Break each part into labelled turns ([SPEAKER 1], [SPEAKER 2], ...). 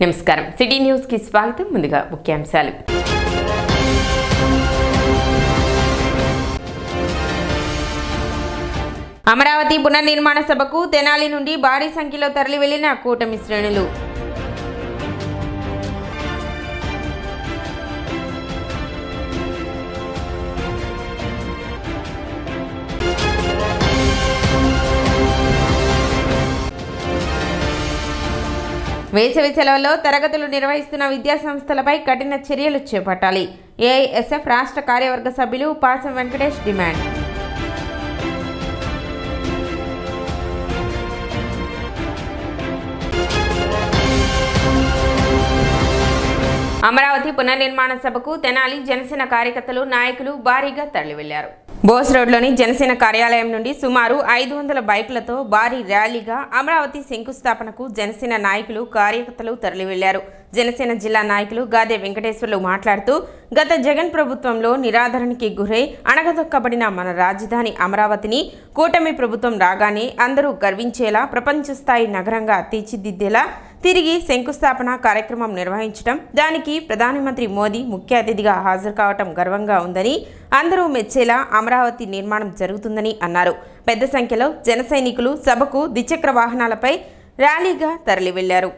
[SPEAKER 1] నమస్కారం city news కి స్వాగతం. ముందుగా ముఖ్యాంశాలు. అమరావతి పునర్నిర్మాణ సభకు తెనాలి నుండి భారీ సంఖ్యలో తరలి వెళ్లిన కూటమి శ్రేణులు. వేసవి సెలవుల్లో తరగతులు నిర్వహిస్తున్న విద్యాసంస్థలపై కఠిన చర్యలు చేపట్టాలి. ఏఐఎస్ఎఫ్ రాష్ట్ర కార్యవర్గ సభ్యులు పాసం వెంకటేష్ డిమాండ్. అమరావతి పునర్నిర్మాణ సభకు తెనాలి జనసేన కార్యకర్తలు నాయకులు భారీగా తరలి వెళ్లారు. బోస్ రోడ్లోని జనసేన కార్యాలయం నుండి సుమారు 500 బైకులతో భారీ ర్యాలీగా అమరావతి శంకుస్థాపనకు జనసేన నాయకులు కార్యకర్తలు తరలి వెళ్లారు. జనసేన జిల్లా నాయకులు గాదే వెంకటేశ్వర్లు మాట్లాడుతూ, గత జగన్ ప్రభుత్వంలో నిరాదరణకి గురై అణగదొక్కబడిన మన రాజధాని అమరావతిని కూటమి ప్రభుత్వం రాగానే అందరూ గర్వించేలా ప్రపంచ స్థాయి నగరంగా తీర్చిదిద్దేలా తిరిగి శంకుస్థాపన కార్యక్రమం నిర్వహించడం, దానికి ప్రధానమంత్రి మోదీ ముఖ్య అతిథిగా హాజరు కావటం గర్వంగా ఉందని, అందరూ మెచ్చేలా అమరావతి నిర్మాణం జరుగుతుందని అన్నారు. పెద్ద సంఖ్యలో జన సైనికులు సభకు ద్విచక్ర వాహనాలపై ర్యాలీగా తరలి వెళ్లారు.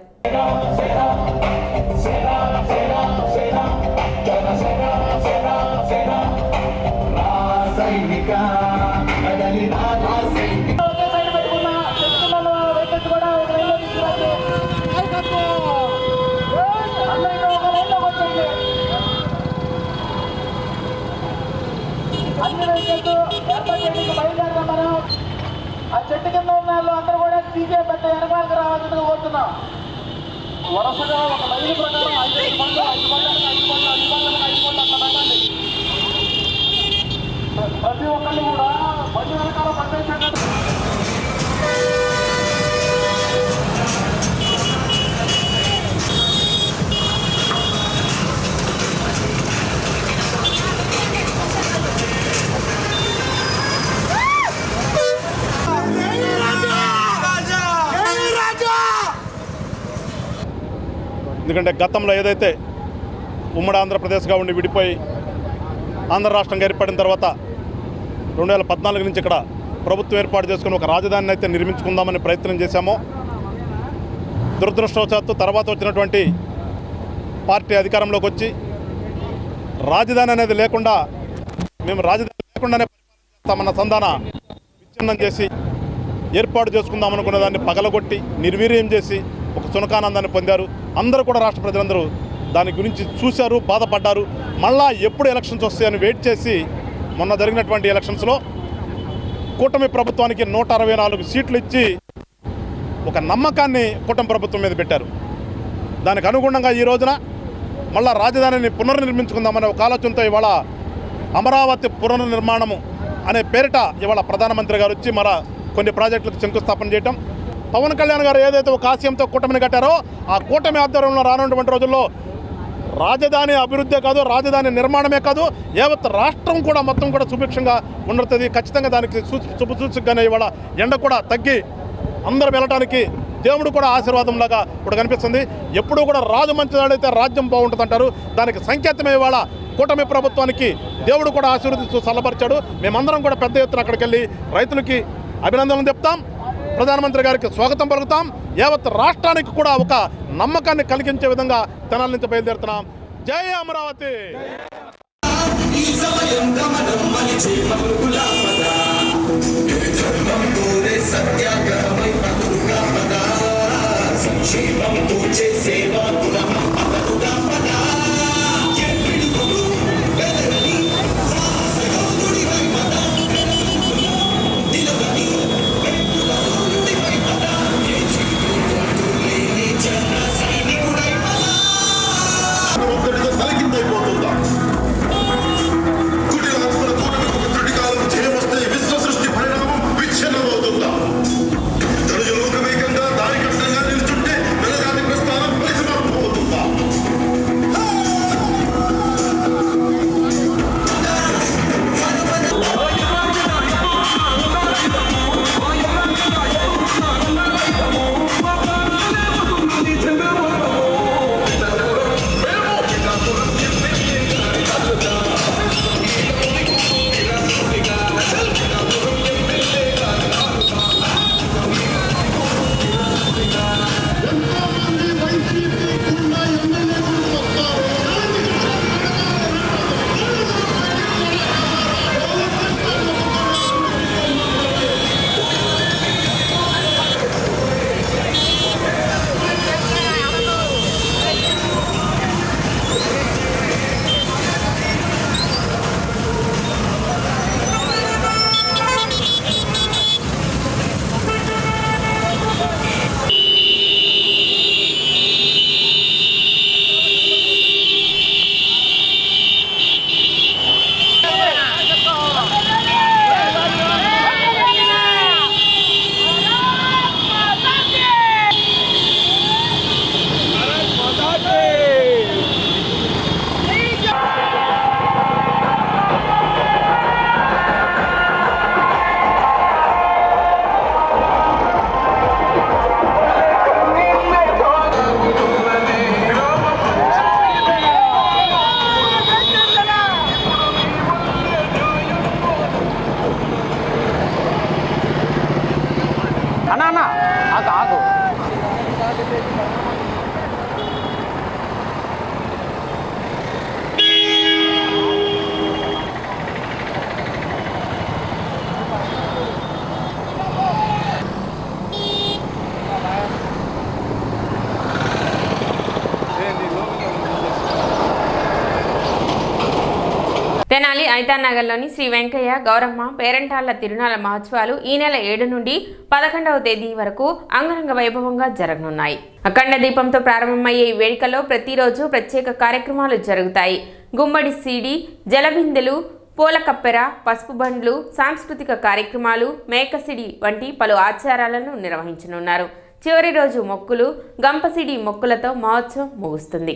[SPEAKER 2] అన్ని రైతులతో ఏర్పాటు చేయడానికి బయలుదేరడం. మనం ఆ చెట్టు కింద ఉన్న వాళ్ళు అందరూ కూడా తీసే పెద్ద వెనకాలకు రావాలని కోరుతున్నాం. వరుసగా ఒక లైన్ ప్రకారం 5 పనులు అట్లా పెట్టండి. ప్రతి ఒక్కళ్ళు కూడా బండి వెనకాల పండించండి.
[SPEAKER 3] ఎందుకంటే గతంలో ఏదైతే ఉమ్మడి ఆంధ్రప్రదేశ్గా ఉండి విడిపోయి ఆంధ్ర రాష్ట్రంగా ఏర్పడిన తర్వాత 2014 నుంచి ఇక్కడ ప్రభుత్వం ఏర్పాటు చేసుకుని ఒక రాజధానిని అయితే నిర్మించుకుందామని ప్రయత్నం చేశామో, దురదృష్టవశాత్తు తర్వాత వచ్చినటువంటి పార్టీ అధికారంలోకి వచ్చి రాజధాని అనేది లేకుండా మేము రాజధాని లేకుండానే పరిపాలన సంధాన విచ్ఛిన్నం చేసి ఏర్పాటు చేసుకుందాం అనుకున్న దాన్ని పగలగొట్టి నిర్వీర్యం చేసి ఒక సునకానందాన్ని పొందారు. అందరూ కూడా రాష్ట్ర ప్రజలందరూ దాని గురించి చూశారు, బాధపడ్డారు. మళ్ళా ఎప్పుడు ఎలక్షన్స్ వస్తాయని వెయిట్ చేసి మొన్న జరిగినటువంటి ఎలక్షన్స్లో కూటమి ప్రభుత్వానికి 164 సీట్లు ఇచ్చి ఒక నమ్మకాన్ని కూటమి ప్రభుత్వం మీద పెట్టారు. దానికి అనుగుణంగా ఈ రోజున మళ్ళా రాజధానిని పునర్నిర్మించుకుందామనే ఒక ఆలోచనతో ఇవాళ అమరావతి పునర్నిర్మాణము అనే పేరిట ఇవాళ ప్రధానమంత్రి గారు వచ్చి మరో కొన్ని ప్రాజెక్టులకు శంకుస్థాపన చేయటం, పవన్ కళ్యాణ్ గారు ఏదైతే ఒక ఆశయంతో కూటమిని కట్టారో ఆ కూటమి ఆధ్వర్యంలో రానున్నటువంటి రోజుల్లో రాజధాని అభివృద్ధే కాదు, రాజధాని నిర్మాణమే కాదు, యావత్ రాష్ట్రం కూడా మొత్తం కూడా సుభిక్షంగా ఉండవుతుంది. ఖచ్చితంగా దానికి శుభసూచకగానే ఇవాళ ఎండ కూడా తగ్గి అందరూ వెళ్ళటానికి దేవుడు కూడా ఆశీర్వాదంలాగా ఇప్పుడు కనిపిస్తుంది. ఎప్పుడూ కూడా రాజు మంచివాడైతే రాజ్యం బాగుంటుంది అంటారు. దానికి సంకేతమే ఇవాళ కూటమి ప్రభుత్వానికి దేవుడు కూడా ఆశీర్వదిస్తూ చల్లబరిచాడు. మేమందరం కూడా పెద్ద ఎత్తున అక్కడికి వెళ్ళి రైతులకి అభినందనలు చెప్తాం, ప్రధానమంత్రి గారికి స్వాగతం పలుకుతాం. యావత్ రాష్ట్రానికి కూడా ఒక నమ్మకాన్ని కలిగించే విధంగా తెనాలి నుంచి బయలుదేరుతున్నాం. జై అమరావతి.
[SPEAKER 4] విచ్ఛిన్నమవుతుందా? తనుజ లోకమేకంగా దారి కష్టంగా నిలుచుంటే నెలగాని ప్రస్థానం
[SPEAKER 1] తెనాలి ఐతానగర్లోని శ్రీ వెంకయ్య గౌరమ్మ పేరంటాళ్ల తిరునాళ్ల మహోత్సవాలు ఈ నెల 7 నుండి 11వ తేదీ వరకు అంగరంగ వైభవంగా జరగనున్నాయి. అఖండ దీపంతో ప్రారంభమయ్యే ఈ వేడుకలో ప్రతిరోజు ప్రత్యేక కార్యక్రమాలు జరుగుతాయి. గుమ్మడి సీడి, జలబిందెలు, పూల కప్పెర, పసుపు బండ్లు, సాంస్కృతిక కార్యక్రమాలు, మేకసిడి వంటి పలు ఆచారాలను నిర్వహించనున్నారు. చివరి రోజు మొక్కులు, గంపసిడి మొక్కులతో మహోత్సవం ముగుస్తుంది.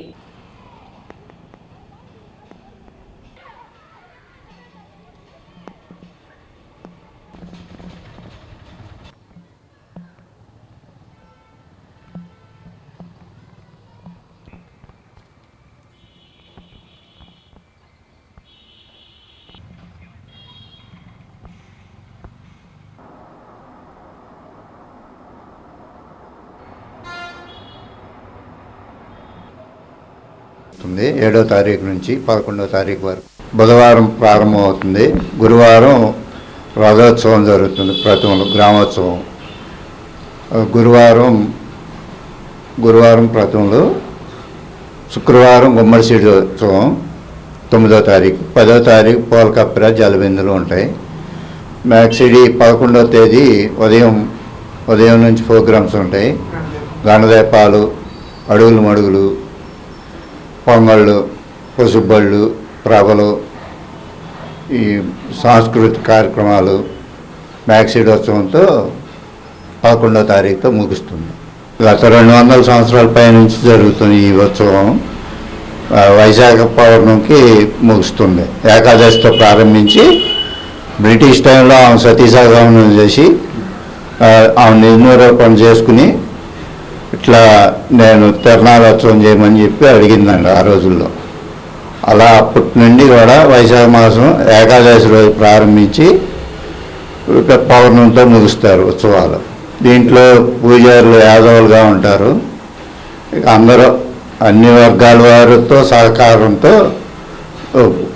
[SPEAKER 4] అవుతుంది. 7వ తారీఖు నుంచి 11వ తారీఖు వరకు బుధవారం ప్రారంభమవుతుంది. గురువారం రథోత్సవం జరుగుతుంది. ప్రతిమలు గ్రామోత్సవం. గురువారం ప్రతిమలు, శుక్రవారం గుమ్మడి సీడి ఉత్సవం 9వ తారీఖు, 10వ తారీఖు పూల కప్పెర, జలబిందులు ఉంటాయి. మ్యాక్సిడి 11వ తేదీ ఉదయం నుంచి ప్రోగ్రామ్స్ ఉంటాయి. గణదీపాలు, అడుగులు మడుగులు, పొంగళ్ళు, పసుబళ్ళు, ప్రభలు, ఈ సాంస్కృతిక కార్యక్రమాలు మ్యాక్సిడోత్సవంతో 11వ తారీఖుతో ముగుస్తుంది. గత 200 సంవత్సరాల పైనుంచి జరుగుతుంది ఈ ఉత్సవం. వైశాఖ పౌర్ణమికి ముగుస్తుంది. ఏకాదశితో ప్రారంభించి బ్రిటిష్ టైంలో ఆమె సతీసాగమనం చేసి ఆమె నిర్మూలన చేసుకుని ఇట్లా నేను తిరణాలోత్సవం చేయమని చెప్పి అడిగిందండి ఆ రోజుల్లో. అలా అప్పటి నుండి కూడా వైశాఖ మాసం ఏకాదశి రోజు ప్రారంభించి పౌర్ణమితో ముగుస్తారు ఉత్సవాలు. దీంట్లో పూజారులు యాదవులుగా ఉంటారు. అందరూ అన్ని వర్గాల వారితో సహకారంతో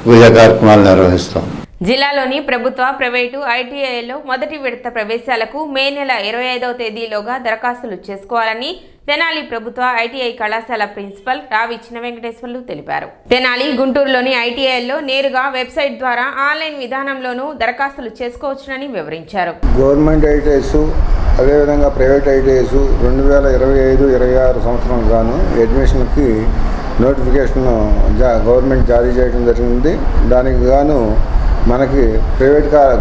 [SPEAKER 4] పూజా కార్యక్రమాలు నిర్వహిస్తాం.
[SPEAKER 1] జిల్లాలోని ప్రభుత్వ, ప్రైవేటు ఐటీఐలో మొదటి విడత ప్రవేశాలకు మే నెల 25వ తేదీలోగా దరఖాస్తులు చేసుకోవాలని తెనాలి ప్రభుత్వ ఐటీఐ కళాశాల ప్రిన్సిపల్ రావి చిన్న వెంకటేశ్వర్లు తెలిపారు. తెనాలి, గుంటూరులోని ఐటీఐలో నేరుగా వెబ్సైట్ ద్వారా ఆన్లైన్ విధానంలోనూ దరఖాస్తులు చేసుకోవచ్చునని వివరించారు.
[SPEAKER 5] గవర్నమెంట్ ఐటీఐస్ అదేవిధంగా ప్రైవేట్ ఐటీఐస్ 2025-26 సంవత్సరం గాను అడ్మిషన్కి నోటిఫికేషన్ గవర్నమెంట్ జారీ చేయడం జరిగింది. దానికి గాను మనకి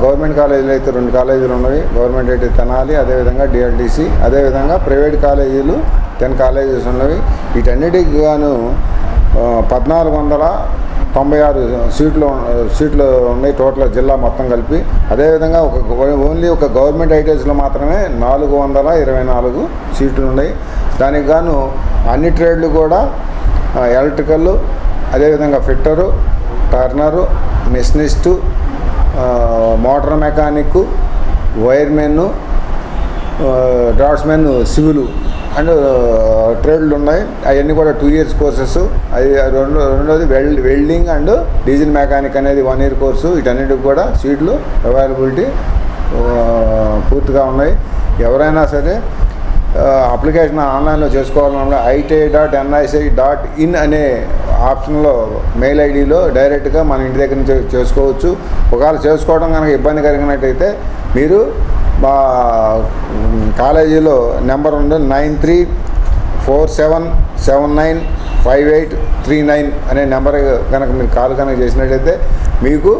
[SPEAKER 5] గవర్నమెంట్ కాలేజీలు అయితే 2 కాలేజీలు ఉన్నవి. గవర్నమెంట్ అయితే తెనాలి, అదేవిధంగా డిఎల్డిసి, అదేవిధంగా ప్రైవేట్ కాలేజీలు 10 కాలేజెస్ ఉన్నవి. వీటన్నిటికి గాను 1496 సీట్లు ఉన్నాయి టోటల్ జిల్లా మొత్తం కలిపి. అదేవిధంగా ఓన్లీ ఒక గవర్నమెంట్ ఐటీఐస్లో మాత్రమే 424 సీట్లు ఉన్నాయి. దానికి గాను అన్ని ట్రేడ్లు కూడా ఎలక్ట్రికల్, అదేవిధంగా fitter, turner, machinist, motor mechanic, wiremen, draftsmen, civil and ట్రేడ్లు ఉన్నాయి. అవన్నీ కూడా 2 years కోర్సెస్. అది రెండోది వెల్డింగ్ అండ్ డీజిల్ మెకానిక్ అనేది 1 year కోర్సు. వీటన్నిటికి కూడా సీట్లు అవైలబిలిటీ పూర్తిగా ఉన్నాయి. ఎవరైనా సరే అప్లికేషన్ ఆన్లైన్లో చేసుకోవాలన్నా iti.nic.in అనే ఆప్షన్లో మెయిల్ ఐడిలో డైరెక్ట్గా మన ఇంటి దగ్గర నుంచి చేసుకోవచ్చు. ఒకవేళ చేసుకోవడం కనుక ఇబ్బంది కలిగినట్టయితే మీరు మా కాలేజీలో నెంబర్ ఉంది 9347795839 అనే నెంబర్ కనుక మీరు కాల్ కనుక చేసినట్టయితే మీకు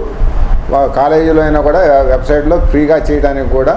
[SPEAKER 5] కాలేజీలో అయినా కూడా వెబ్సైట్లో ఫ్రీగా చేయడానికి కూడా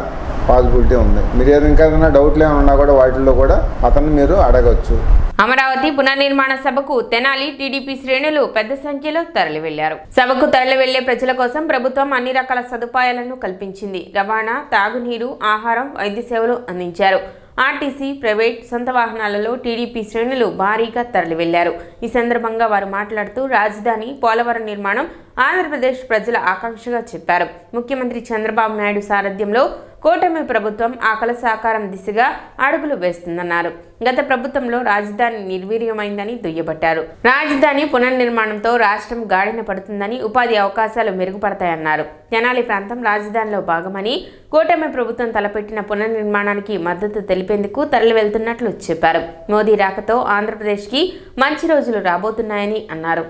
[SPEAKER 5] పాసిబిలిటీ ఉంది. మీరు ఏదైనా డౌట్లు ఏమైనా ఉన్నా కూడా వాటిల్లో కూడా అతన్ని మీరు అడగచ్చు.
[SPEAKER 1] అమరావతి పునర్నిర్మాణ సభకు తెనాలి టీడీపీ శ్రేణులు పెద్ద సంఖ్యలో తరలి వెళ్లారు. సభకు తరలి వెళ్లే ప్రజల కోసం ప్రభుత్వం అన్ని రకాల సదుపాయాలను కల్పించింది. రవాణా, తాగునీరు, ఆహారం, వైద్య సేవలు అందించారు. ఆర్టీసీ, ప్రైవేట్, సొంత వాహనాలలో టీడీపీ శ్రేణులు భారీగా తరలి వెళ్లారు. ఈ సందర్భంగా వారు మాట్లాడుతూ రాజధాని, పోలవరం నిర్మాణం ఆంధ్రప్రదేశ్ ప్రజల ఆకాంక్షగా చెప్పారు. ముఖ్యమంత్రి చంద్రబాబు నాయుడు సారథ్యంలో కూటమి ప్రభుత్వం ఆ కల సాకారం దిశగా అడుగులు వేస్తుందన్నారు. గత ప్రభుత్వంలో రాజధాని నిర్వీర్యమైందని దుయ్యబట్టారు. రాజధాని పునర్నిర్మాణంతో రాష్ట్రం గాడిన పడుతుందని, ఉపాధి అవకాశాలు మెరుగుపడతాయన్నారు. తెనాలి ప్రాంతం రాజధానిలో భాగమని, కూటమి ప్రభుత్వం తలపెట్టిన పునర్నిర్మాణానికి మద్దతు తెలిపేందుకు తరలి వెళ్తున్నట్లు చెప్పారు. మోదీ రాకతో ఆంధ్రప్రదేశ్కి మంచి రోజులు రాబోతున్నాయని అన్నారు.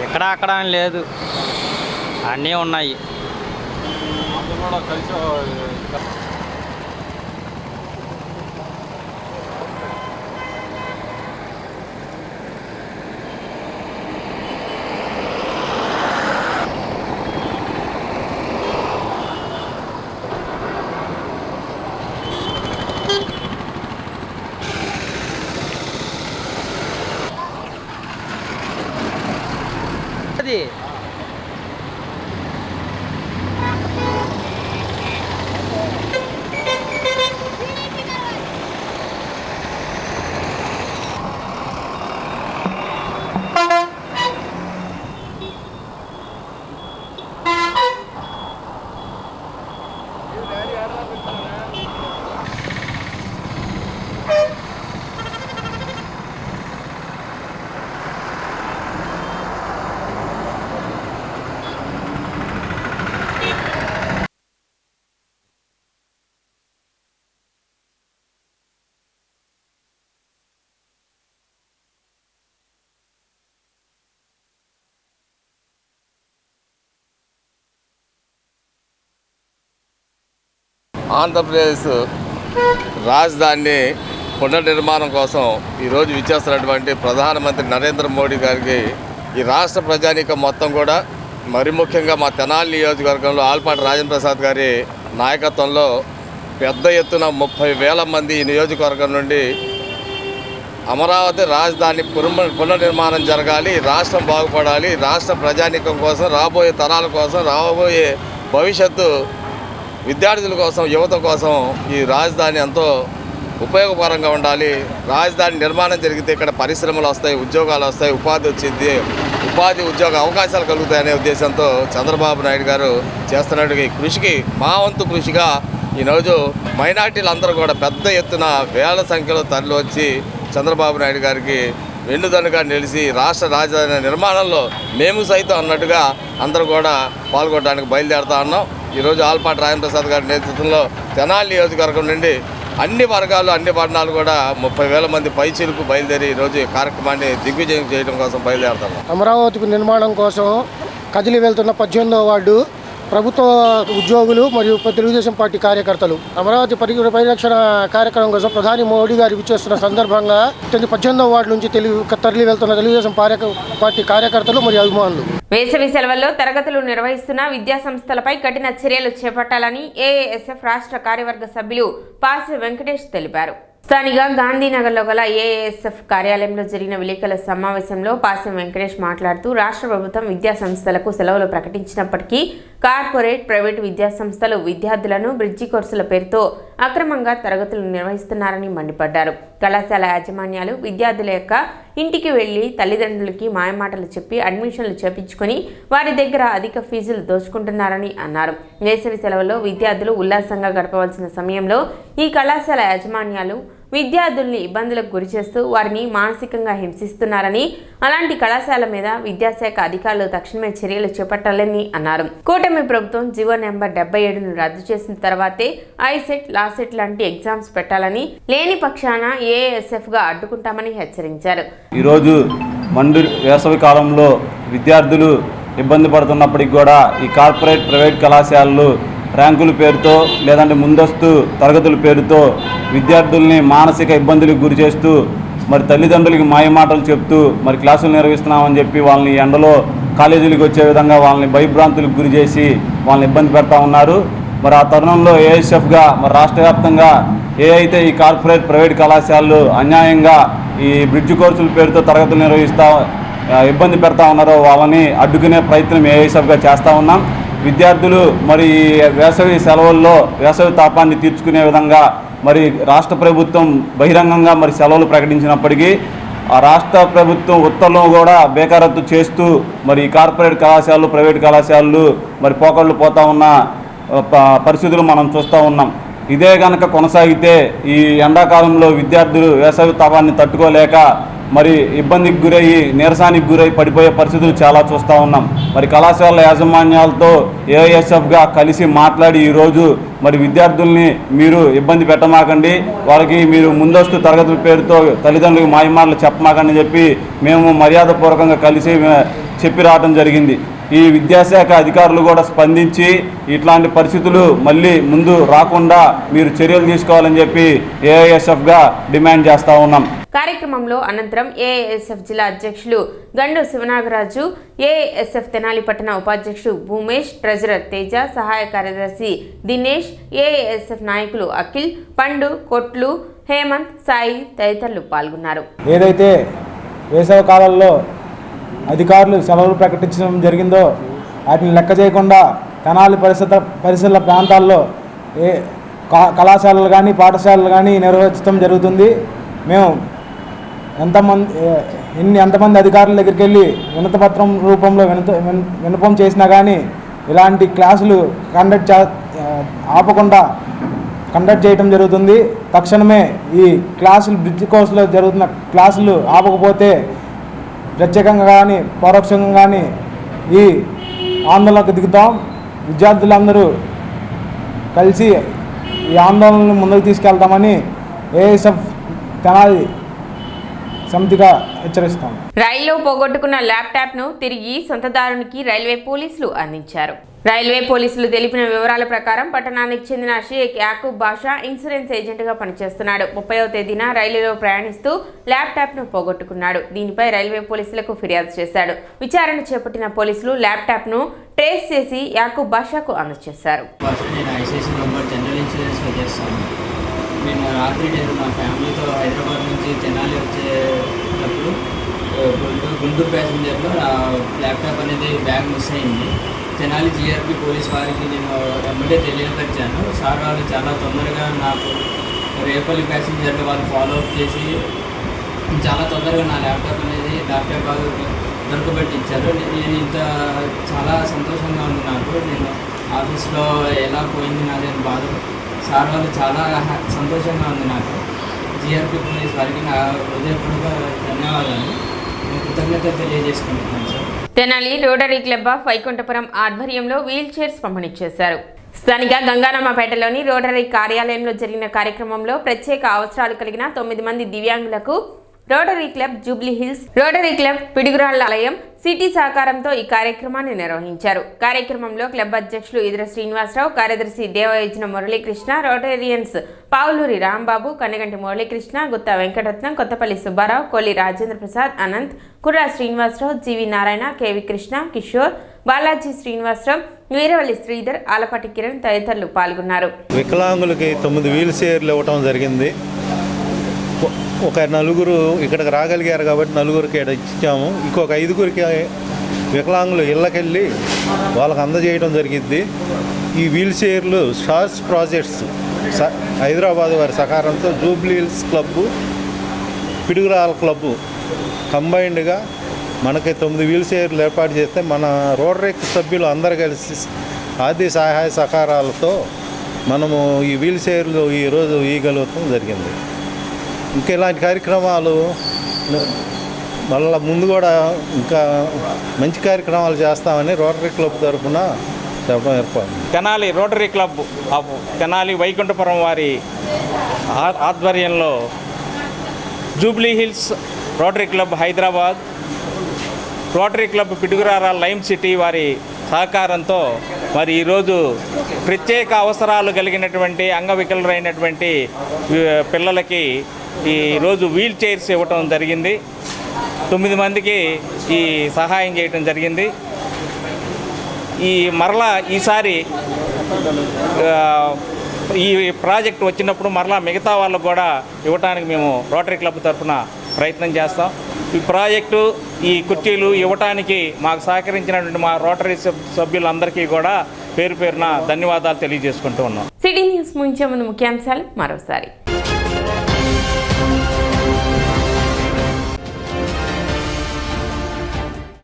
[SPEAKER 6] ఎక్కడ అక్కడ అని లేదు, అన్నీ ఉన్నాయి. అది
[SPEAKER 7] ఆంధ్రప్రదేశ్ రాజధాని పునర్నిర్మాణం కోసం ఈరోజు విచ్చేస్తున్నటువంటి ప్రధానమంత్రి నరేంద్ర మోడీ గారికి ఈ రాష్ట్ర ప్రజానీకం మొత్తం కూడా, మరి ముఖ్యంగా మా తెనాలి నియోజకవర్గంలో ఆల్పాటి రాజేంద్ర ప్రసాద్ గారి నాయకత్వంలో పెద్ద ఎత్తున 30,000 మంది ఈ నియోజకవర్గం నుండి అమరావతి రాజధాని పునర్నిర్మాణం జరగాలి, రాష్ట్రం బాగుపడాలి, రాష్ట్ర ప్రజానీకం కోసం, రాబోయే తరాల కోసం, రాబోయే భవిష్యత్తు విద్యార్థుల కోసం, యువత కోసం ఈ రాజధాని ఎంతో ఉపయోగకరంగా ఉండాలి. రాజధాని నిర్మాణం జరిగితే ఇక్కడ పరిశ్రమలు వస్తాయి, ఉద్యోగాలు వస్తాయి, ఉపాధి వచ్చింది, ఉద్యోగ అవకాశాలు కలుగుతాయనే ఉద్దేశంతో చంద్రబాబు నాయుడు గారు చేస్తున్న ఈ కృషికి మా వంతు కృషిగా ఈరోజు మైనార్టీలందరూ కూడా పెద్ద ఎత్తున వేల సంఖ్యలో తరలి వచ్చి చంద్రబాబు నాయుడు గారికి వెన్నుదన్నుగా నిలిచి రాష్ట్ర రాజధాని నిర్మాణంలో మేము సైతం అన్నట్టుగా అందరూ కూడా పాల్గొనడానికి బయలుదేరుతా ఉన్నాం. ఈరోజు ఆల్పాటి రాజేంద్ర ప్రసాద్ గారి నేతృత్వంలో తెనాలి నియోజకవర్గం నుండి అన్ని వర్గాలు, అన్ని పట్టణాలు కూడా 30,000 మంది పైచీలకు బయలుదేరి ఈరోజు ఈ కార్యక్రమాన్ని దిగ్విజయం చేయడం కోసం బయలుదేరుతాం.
[SPEAKER 8] అమరావతి నిర్మాణం కోసం కదిలి వెళ్తున్న 18వ వార్డు ప్రభుత్వ ఉద్యోగులు మరియు తెలుగుదేశం పార్టీ కార్యకర్తలు అమరావతి పరిరక్షణ కార్యక్రమం కోసం ప్రధాని మోడీ గారు విచ్చేస్తున్న సందర్భంగా 18వ వార్డు నుంచి తరలి వెళ్తున్న తెలుగుదేశం పార్టీ కార్యకర్తలు మరియు అభిమానులు.
[SPEAKER 1] వేసవి సెలవుల్లో తరగతులు నిర్వహిస్తున్న విద్యాసంస్థలపై కఠిన చర్యలు చేపట్టాలని ఏఎస్ఎఫ్ రాష్ట్ర కార్యవర్గ సభ్యులు పాసి వెంకటేష్ తెలిపారు. స్థానిక గాంధీనగర్లో గల ఏఎస్ఎఫ్ కార్యాలయంలో జరిగిన విలేకరుల సమావేశంలో పాసి వెంకటేష్ మాట్లాడుతూ రాష్ట్ర ప్రభుత్వం విద్యాసంస్థలకు సెలవులు ప్రకటించినప్పటికీ కార్పొరేట్, ప్రైవేటు విద్యాసంస్థలు విద్యార్థులను బ్రిడ్జి కోర్సుల పేరుతో అక్రమంగా తరగతులు నిర్వహిస్తున్నారని మండిపడ్డారు. కళాశాల యాజమాన్యాలు విద్యార్థుల యొక్క ఇంటికి వెళ్లి తల్లిదండ్రులకి మాయమాటలు చెప్పి అడ్మిషన్లు చేపించుకొని వారి దగ్గర అధిక ఫీజులు దోచుకుంటున్నారని అన్నారు. వేసవి సెలవుల్లో విద్యార్థులు ఉల్లాసంగా గడపవలసిన సమయంలో ఈ కళాశాల యాజమాన్యాలు విద్యార్థుల్ని ఇబ్బందులకు గురిచేస్తూ వారిని మానసికంగా హింసిస్తున్నారని, అలాంటి కళాశాల మీద విద్యాశాఖ అధికారులు తక్షణమే చర్యలు చేపట్టాలని అన్నారు. కూటమి ప్రభుత్వం జీవో నెంబర్ 77ను రద్దు చేసిన తర్వాతే ఐసెట్, లాసెట్ లాంటి ఎగ్జామ్స్ పెట్టాలని, లేని పక్షాన ఏఎస్ఎఫ్గా అడ్డుకుంటామని హెచ్చరించారు.
[SPEAKER 9] ఈరోజు మండు వేసవి కాలంలో విద్యార్థులు ఇబ్బంది పడుతున్నప్పటికి కూడా ఈ కార్పొరేట్, ప్రైవేట్ కళాశాలలు ర్యాంకుల పేరుతో లేదంటే ముందస్తు తరగతుల పేరుతో విద్యార్థుల్ని మానసిక ఇబ్బందులకు గురి చేస్తూ మరి తల్లిదండ్రులకి మాయమాటలు చెప్తూ మరి క్లాసులు నిర్వహిస్తున్నామని చెప్పి వాళ్ళని ఎండలో కాలేజీలకు వచ్చే విధంగా వాళ్ళని భయభ్రాంతులకు గురి చేసి వాళ్ళని ఇబ్బంది పెడతా ఉన్నారు. మరి ఆ తరుణంలో ఏఎస్ఎఫ్గా మరి రాష్ట్ర వ్యాప్తంగా ఏ అయితే ఈ కార్పొరేట్, ప్రైవేట్ కళాశాలలు అన్యాయంగా ఈ బ్రిడ్జ్ కోర్సుల పేరుతో తరగతులు నిర్వహిస్తూ ఇబ్బంది పెడతా ఉన్నారో వాళ్ళని అడ్డుకునే ప్రయత్నం ఏఎస్ఎఫ్గా చేస్తూ ఉన్నాం. విద్యార్థులు మరి వేసవి సెలవుల్లో వేసవి తాపాన్ని తీర్చుకునే విధంగా మరి రాష్ట్ర ప్రభుత్వం బహిరంగంగా మరి సెలవులు ప్రకటించినప్పటికీ ఆ రాష్ట్ర ప్రభుత్వం ఉత్తర్వులను కూడా బేఖారత్తు చేస్తూ మరి కార్పొరేట్ కళాశాలలు, ప్రైవేట్ కళాశాలలు మరి పోకళ్ళు పోతా ఉన్న పరిస్థితులు మనం చూస్తూ ఉన్నాం. ఇదే కనుక కొనసాగితే ఈ ఎండాకాలంలో విద్యార్థులు వేసవి తాపాన్ని తట్టుకోలేక మరి ఇబ్బందికి గురయ్యి నీరసానికి గురై పడిపోయే పరిస్థితులు చాలా చూస్తూ ఉన్నాం. మరి కళాశాల యాజమాన్యాలతో ఏఐఎస్ఎఫ్గా కలిసి మాట్లాడి ఈరోజు మరి విద్యార్థుల్ని మీరు ఇబ్బంది పెట్టమాకండి, వాళ్ళకి మీరు ముందస్తు తరగతుల పేరుతో తల్లిదండ్రులకు మాయమాటలు చెప్పమాకండి చెప్పి మేము మర్యాదపూర్వకంగా కలిసి చెప్పి రావడం జరిగింది. ఈ విద్యాశాఖ అధికారులు కూడా స్పందించి ఇట్లాంటి పరిస్థితులు మళ్ళీ ముందు రాకుండా మీరు చర్యలు తీసుకోవాలని చెప్పి ఏఐఎస్ఎఫ్గా డిమాండ్ చేస్తూ ఉన్నాం.
[SPEAKER 1] కార్యక్రమంలో అనంతరం ఏఐఎస్ఎఫ్ జిల్లా అధ్యక్షులు గండు శివనాగరాజు, ఏఐఎస్ఎఫ్ తెనాలి పట్టణ ఉపాధ్యక్షుడు భూమేష్, ట్రెజరర్ తేజ, సహాయ కార్యదర్శి దినేష్, ఏఐఎస్ఎఫ్ నాయకులు అఖిల్, పండు, కొట్లు, హేమంత్, సాయి తదితరులు పాల్గొన్నారు.
[SPEAKER 10] ఏదైతే వేసవి కాలంలో అధికారులు సెలవులు ప్రకటించడం జరిగిందో వాటిని లెక్క చేయకుండా తెనాలి పరిసర ప్రాంతాల్లో కళాశాలలు కానీ పాఠశాలలు కానీ నిర్వహించడం జరుగుతుంది. మేము ఎంతమంది అధికారుల దగ్గరికి వెళ్ళి వినతిపత్రం రూపంలో విన్నపం చేసినా కానీ ఇలాంటి క్లాసులు ఆపకుండా కండక్ట్ చేయడం జరుగుతుంది. తక్షణమే ఈ క్లాసులు బ్రిడ్జ్ కోర్సులో జరుగుతున్న క్లాసులు ఆపకపోతే ప్రత్యేకంగా కానీ పరోక్షంగా కానీ ఈ ఆందోళనకు దిగుతాం. విద్యార్థులందరూ కలిసి ఈ ఆందోళనను ముందుకు తీసుకెళ్తామని ఏఎస్ఎఫ్ తెనాలి సమితిగా హెచ్చరిస్తాం.
[SPEAKER 1] రైల్లో పోగొట్టుకున్న ల్యాప్టాప్ను తిరిగి సొంతదారునికి రైల్వే పోలీసులు అందించారు. రైల్వే పోలీసులు తెలిపిన వివరాల ప్రకారం పట్టణానికి చెందిన షేక్ యాకూబ్ బాషా ఇన్సూరెన్స్ ఏజెంట్గా పనిచేస్తున్నాడు. 30వ తేదీన రైలులో ప్రయాణిస్తూ ల్యాప్టాప్ను పోగొట్టుకున్నాడు. దీనిపై రైల్వే పోలీసులకు ఫిర్యాదు చేశాడు. విచారణ చేపట్టిన పోలీసులు ల్యాప్టాప్ను ట్రేస్ చేసి యాకూబ్ బాషాకు అందజేశారు.
[SPEAKER 11] నేను రాత్రి నేను మా ఫ్యామిలీతో హైదరాబాద్ నుంచి తెనాలి వచ్చేటప్పుడు గుంటూరు ప్యాసింజర్లో ల్యాప్టాప్ అనేది బ్యాగ్ మిస్ అయింది. తెనాలి జిఆర్పి పోలీస్ వారికి నేను వెంబడే తెలియపరిచాను. సార్ వాళ్ళు చాలా తొందరగా నాకు రేపల్లి ప్యాసింజర్లో వాళ్ళు ఫాలో అప్ చేసి చాలా తొందరగా నా ల్యాప్టాప్ దొరకబెట్టి ఇచ్చారు. నేను ఇంత చాలా సంతోషంగా ఉంది నాకు. నేను ఆఫీస్లో ఎలా పోయింది నాది బాధ. సార్ వాళ్ళు చాలా సంతోషంగా ఉంది నాకు. జిఆర్పి పోలీస్ వారికి నా హృదయపూర్వక ధన్యవాదాలు, కృతజ్ఞతలు తెలియజేసుకుంటున్నాను sir.
[SPEAKER 1] Tenali Rotary Club of Vaikunthapuram ఆధ్వర్యంలో వీల్ చైర్స్ పంపిణీ చేశారు. స్థానిక గంగానమ్మపేటలోని రోటరీ కార్యాలయంలో జరిగిన కార్యక్రమంలో ప్రత్యేక అవసరాలు కలిగిన 9 మంది దివ్యాంగులకు rotary club Jubilee Hills, Rotary club Piduguralla ఆలయం, సిటీ సహకారంతో ఈ కార్యక్రమాన్ని నిర్వహించారు. కార్యక్రమంలో క్లబ్ అధ్యక్షులు ఇద్ర శ్రీనివాసరావు, కార్యదర్శి దేవయోజన మురళీకృష్ణ, రోటేరియన్స్ పావులూరి రాంబాబు, కన్నగంటి మురళీకృష్ణ, గుత్తా వెంకటరత్నం, కొత్తపల్లి సుబ్బారావు, కొల్లి రాజేంద్ర ప్రసాద్, అనంత్, కుర్రా శ్రీనివాసరావు, జీవి నారాయణ, కేవి కృష్ణ, కిషోర్, బాలాజీ శ్రీనివాసరావు, వీరవల్లి శ్రీధర్, ఆలపాటి కిరణ్ తదితరులు పాల్గొన్నారు.
[SPEAKER 12] వికలాంగులకి 9 వీల్ చైర్లు ఇవ్వటం జరిగింది. ఒక 4 ఇక్కడికి రాగలిగారు కాబట్టి 4కి ఇచ్చాము. ఇంకొక 5గురికి వికలాంగులు ఇళ్ళకెళ్ళి వాళ్ళకి అందజేయడం జరిగింది. ఈ వీల్ చైర్లు స్టార్స్ ప్రాజెక్ట్స్ హైదరాబాద్ వారి సహకారంతో Jubilee Hills club, Piduguralla club కంబైన్డ్గా మనకి 9 వీల్ చైర్లు ఏర్పాటు చేస్తే మన రోటరీ సభ్యులు అందరు కలిసి ఆర్థిక సహాయ సహకారాలతో మనము ఈ వీల్ చైర్లు ఈరోజు ఇవ్వగలుగుతాం జరిగింది. ఇంకా ఇలాంటి కార్యక్రమాలు మళ్ళీ ముందు కూడా ఇంకా మంచి కార్యక్రమాలు చేస్తామని రోటరీ క్లబ్ తరఫున చెప్పడం ఏర్పాటు.
[SPEAKER 6] Tenali Rotary Club of Tenali Vaikunthapuram వారి ఆధ్వర్యంలో Jubilee Hills Rotary Club Hyderabad, Rotary Club Piduguralla lime city వారి సహకారంతో మరి ఈరోజు ప్రత్యేక అవసరాలు కలిగినటువంటి అంగవికలురైనటువంటి పిల్లలకి ఈరోజు వీల్ చైర్స్ ఇవ్వటం జరిగింది. 9 మందికి ఈ సహాయం చేయటం జరిగింది. ఈసారి ఈ ప్రాజెక్ట్ వచ్చినప్పుడు మరలా మిగతా వాళ్ళకు కూడా ఇవ్వటానికి మేము రోటరీ క్లబ్ తరఫున ప్రయత్నం చేస్తాం. ఈ ప్రాజెక్టు, ఈ కుర్చీలు ఇవ్వటానికి మాకు సహకరించినటువంటి మా రోటరీ సభ్యులందరికీ కూడా పేరు పేరున ధన్యవాదాలు తెలియజేసుకుంటూ ఉన్నాం.
[SPEAKER 1] సిటీ న్యూస్ ముంచే ముందు ముఖ్యాంశాలు మరోసారి.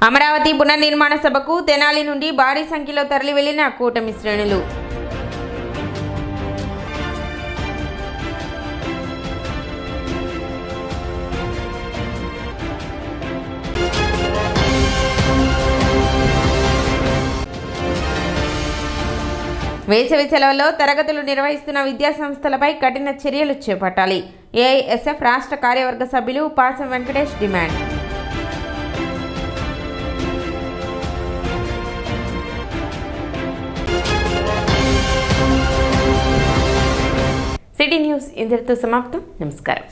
[SPEAKER 1] అమరావతి పునర్నిర్మాణ సభకు తెనాలి నుండి భారీ సంఖ్యలో తరలి వెళ్లిన కూటమి శ్రేణులు. వేసవి సెలవుల్లో తరగతులు నిర్వహిస్తున్న విద్యా సంస్థలపై కఠిన చర్యలు చేపట్టాలి. ఏఐఎస్ఎఫ్ రాష్ట్ర కార్యవర్గ సభ్యులు పాసం వెంకటేష్ డిమాండ్. సిటీ న్యూస్ ఇంతటితో సమాప్తం. నమస్కారం.